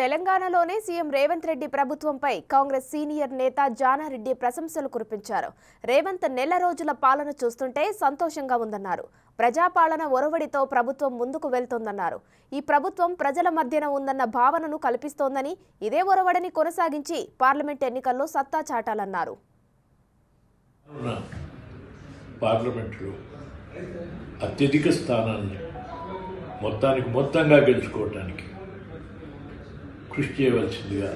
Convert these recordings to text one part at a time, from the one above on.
తెలంగాణలోనే సీఎం రేవంత్ రెడ్డి ప్రభుత్వంపై కాంగ్రెస్ సీనియర్ నేత జానారెడ్డి ప్రశంసలు కురిపించారు. రేవంత్ నెల రోజుల పాలన చూస్తుంటే సంతోషంగా ఉందన్నారు. ప్రజాపాలన ఒరవడితో ప్రభుత్వం ముందుకు వెళ్తోందన్నారు. ఈ ప్రభుత్వం ప్రజల మధ్యన ఉందన్న భావనను కల్పిస్తోందని, ఇదే ఒరవడిని కొనసాగించి పార్లమెంట్ ఎన్నికల్లో సత్తా చాటాలన్నారు. పార్లమెంటులో అత్యధిక స్థానాన్ని మొత్తంగా గెలుచుకోవడానికి కృషి చేయవలసిందిగా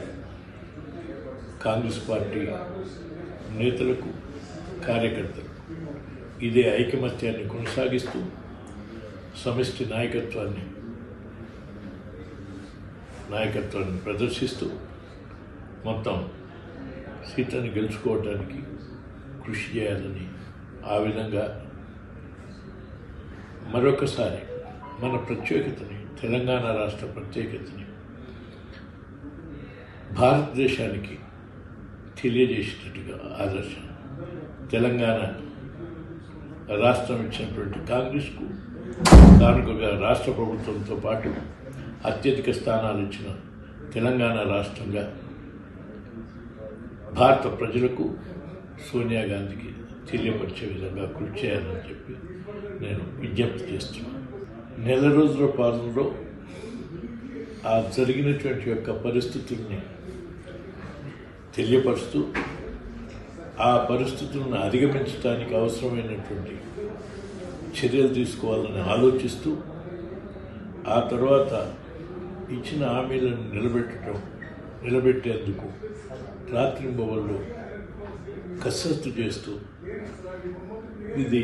కాంగ్రెస్ పార్టీ నేతలకు, కార్యకర్తలకు ఇదే ఐకమత్యాన్ని కొనసాగిస్తూ సమిష్టి నాయకత్వాన్ని ప్రదర్శిస్తూ మొత్తం సీట్లను గెలుచుకోవడానికి కృషి చేయాలని, ఆ విధంగా మరొకసారి మన ప్రత్యేకతని, తెలంగాణ రాష్ట్ర ప్రత్యేకతని భారతదేశానికి తెలియజేసేటట్టుగా ఆదర్శం తెలంగాణ రాష్ట్రం ఇచ్చినటువంటి కాంగ్రెస్కు కానుకగా రాష్ట్ర ప్రభుత్వంతో పాటు అత్యధిక స్థానాలు ఇచ్చిన తెలంగాణ రాష్ట్రంగా భారత ప్రజలకు, సోనియా గాంధీకి తెలియపరిచే విధంగా కృషి చేయాలని చెప్పి నేను విజ్ఞప్తి చేస్తున్నాను. నెల రోజుల పాలనలో ఆ జరిగినటువంటి యొక్క పరిస్థితుల్ని తెలియపరుస్తూ, ఆ పరిస్థితులను అధిగమించడానికి అవసరమైనటువంటి చర్యలు తీసుకోవాలని ఆలోచిస్తూ, ఆ తర్వాత ఇచ్చిన హామీలను నిలబెట్టేందుకు రాత్రింబవళ్ళు కసరత్తు చేస్తూ ఇది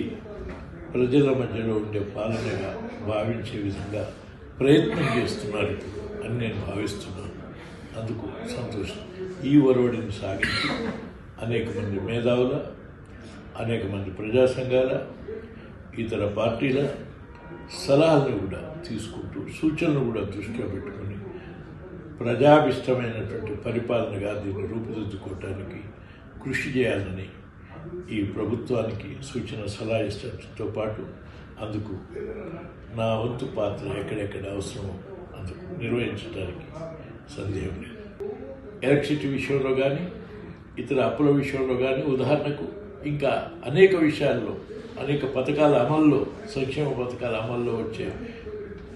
ప్రజల మధ్యలో ఉండే పాలనగా భావించే విధంగా ప్రయత్నం చేస్తున్నారు అని నేను భావిస్తున్నాను. అందుకు సంతోషం. ఈ ఒరవడిని సాగించి అనేక మంది మేధావుల, అనేక మంది ప్రజా సంఘాల, ఇతర పార్టీల సలహాలను కూడా తీసుకుంటూ, సూచనలు కూడా దృష్టిలో పెట్టుకుని ప్రజాభిష్టమైనటువంటి పరిపాలనగా దీన్ని రూపుదిద్దుకోవటానికి కృషి చేయాలని ఈ ప్రభుత్వానికి సూచన సలహా ఇచ్చడంతో పాటు అందుకు నా వంతు పాత్ర ఎక్కడెక్కడ అవసరమో అందుకు నిర్వహించడానికి సందేహం లేదు. ఎలక్ట్రిసిటీ విషయంలో కానీ, ఇతర అప్పుల విషయంలో కానీ, ఉదాహరణకు ఇంకా అనేక విషయాల్లో, అనేక పథకాల అమల్లో, సంక్షేమ పథకాల అమల్లో వచ్చే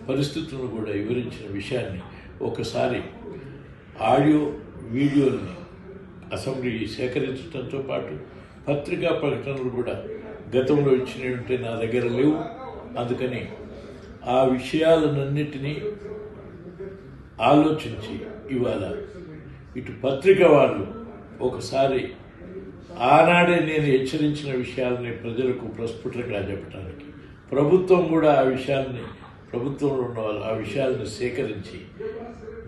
పరిస్థితులను కూడా వివరించిన విషయాన్ని ఒకసారి ఆడియో వీడియోని అసెంబ్లీ సేకరించడంతో పాటు పత్రికా ప్రకటనలు కూడా గతంలో ఇచ్చినవి ఉంటే నా దగ్గర లేవు. అందుకని ఆ విషయాలన్నింటినీ ఆలోచించి ఇవాళ ఇటు పత్రిక వాళ్ళు ఒకసారి ఆనాడే నేను హెచ్చరించిన విషయాలని ప్రజలకు ప్రస్ఫుటంగా చెప్పడానికి, ప్రభుత్వం కూడా ఆ విషయాల్ని, ప్రభుత్వంలో ఉన్న వాళ్ళు ఆ విషయాలను సేకరించి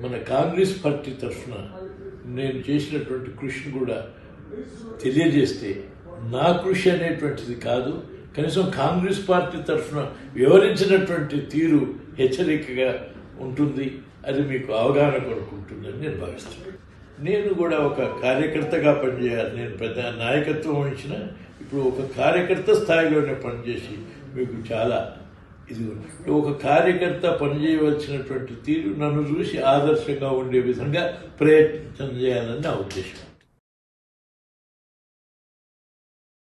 మన కాంగ్రెస్ పార్టీ తరఫున నేను చేసినటువంటి కృషిని కూడా తెలియజేస్తే, నా కృషి అనేటువంటిది కాదు, కనీసం కాంగ్రెస్ పార్టీ తరఫున వివరించినటువంటి తీరు హెచ్చరికగా ఉంటుంది, అది మీకు అవగాహన కొరకు ఉంటుందని నేను భావిస్తున్నాను. నేను కూడా ఒక కార్యకర్తగా పనిచేయాలి. నేను పెద్ద నాయకత్వం వహించిన ఇప్పుడు ఒక కార్యకర్త స్థాయిలోనే పనిచేసి మీకు చాలా ఇది ఒక కార్యకర్త పనిచేయవలసినటువంటి తీరు నన్ను చూసి ఆదర్శంగా ఉండే విధంగా ప్రయత్నం చేయాలని నా ఉద్దేశం.